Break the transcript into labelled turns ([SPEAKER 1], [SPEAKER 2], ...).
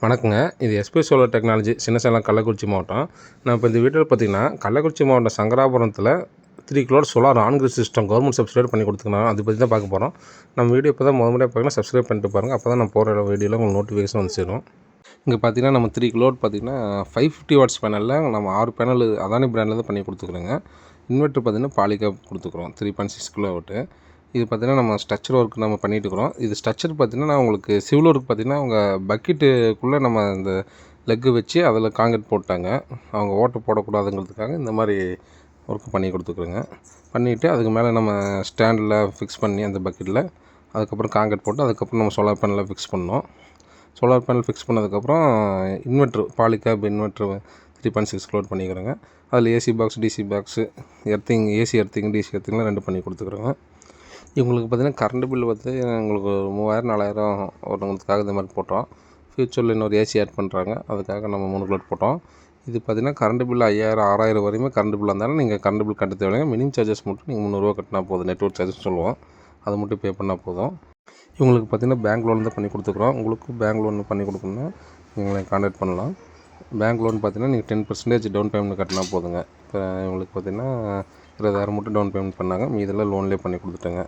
[SPEAKER 1] வணக்கங்க. இது SP solar technology சின்ன சேலம் கள்ளக்குறிச்சி மாவட்டம். நான் இப்போ இந்த வீடியோவில் பார்த்தீங்கன்னா, கள்ளக்குறிச்சி மாவட்டம் சங்கராபுரத்தில் 3 kilowatt solar on grid system government subsidised பண்ணி கொடுத்துருக்காங்க. அதை பற்றி தான் பார்க்க போகிறோம். நம்ம வீடியோ இப்போ தான் முறையாக பார்க்கணும், சப்ஸ்கிரைப் பண்ணிட்டு பாருங்கள். அப்போ தான் நான் போகிற வீடியோவில் உங்களுக்கு நோட்டிஃபிகேஷன் வந்து சேரும். இங்கே பார்த்தீங்கன்னா நம்ம 3 கிலோவாட் பார்த்தீங்கன்னா 550 வாட்ஸ் பேனலில் நம்ம 6 பேனல் அதானி பிராண்டில் தான் பண்ணி கொடுத்துக்குறோங்க. இன்வெர்ட்டர் பார்த்தீங்கன்னா பாலிகேப் கொடுத்துக்குறோம் 3.6 கிலோவாட்டு. இது பார்த்திங்கன்னா நம்ம ஸ்ட்ரக்சர் ஒர்க் நம்ம பண்ணிகிட்டுருக்குறோம். இது ஸ்ட்ரக்சர் பார்த்திங்கன்னா உங்களுக்கு சிவில் ஒர்க் பார்த்திங்கன்னா அவங்க பக்கெட்டுக்குள்ளே நம்ம இந்த லெக்கு வச்சு அதில் காங்கிரீட் போட்டாங்க. அவங்க ஓட்டை போடக்கூடாதுங்கிறதுக்காக இந்த மாதிரி ஒர்க் பண்ணி கொடுத்துக்குறோங்க. பண்ணிவிட்டு அதுக்கு மேலே நம்ம ஸ்டாண்டில் ஃபிக்ஸ் பண்ணி அந்த பக்கெட்டில் அதுக்கப்புறம் காங்கிரீட் போட்டு அதுக்கப்புறம் நம்ம சோலார் பேனலில் ஃபிக்ஸ் பண்ணோம். சோலார் பேனல் ஃபிக்ஸ் பண்ணதுக்கப்புறம் இன்வெர்ட்ரு பாலிகேப் இன்வெர்ட்ரு 3.6 கிலோவாட் பண்ணிக்கிறோங்க. அதில் AC box, DC box, earthing, AC earthing, DC எர்த்திங்லாம் 2 பண்ணி கொடுத்துக்குறோங்க. இவங்களுக்கு பார்த்திங்கன்னா கரண்ட் பில் வந்து எங்களுக்கு 3000 4000 ஒருத்தவங்களுக்காக இந்த மாதிரி போட்டோம். ஃப்யூச்சரில் இன்னொரு ஏசி ஆட் பண்ணுறாங்க, அதுக்காக நம்ம 3 கிலோவாட் போட்டோம். இது பார்த்திங்கன்னா கரண்ட் பில் 5000 6000 வரையுமே கரண்ட் பில் இருந்தாலும் நீங்கள் கரண்ட் பில் கட்ட தேவையில்லைங்க. மினிமம் சார்ஜஸ் மட்டும் நீங்கள் 300 கட்டினா போதும். நெட்வொர்க் சார்ஜஸ் சொல்லுவோம், அதை மட்டும் பே பண்ணால் போதும். இவங்களுக்கு பார்த்திங்கன்னா பேங்க் லோன் தான் பண்ணி கொடுத்துக்குறோம். உங்களுக்கும் பேங்க் லோன் பண்ணி கொடுக்கணுன்னா எங்களை கான்டாக்ட் பண்ணலாம். பேங்க் லோன் பார்த்திங்கன்னா நீங்கள் 10% டவுன் பேமெண்ட் கட்டினா போதுங்க. இப்போ இவங்களுக்கு பார்த்திங்கன்னா 20000 மட்டும் டவுன் பேமெண்ட் பண்ணாங்க, மீதெல்லாம் லோன்லேயே பண்ணி கொடுத்துட்டேங்க.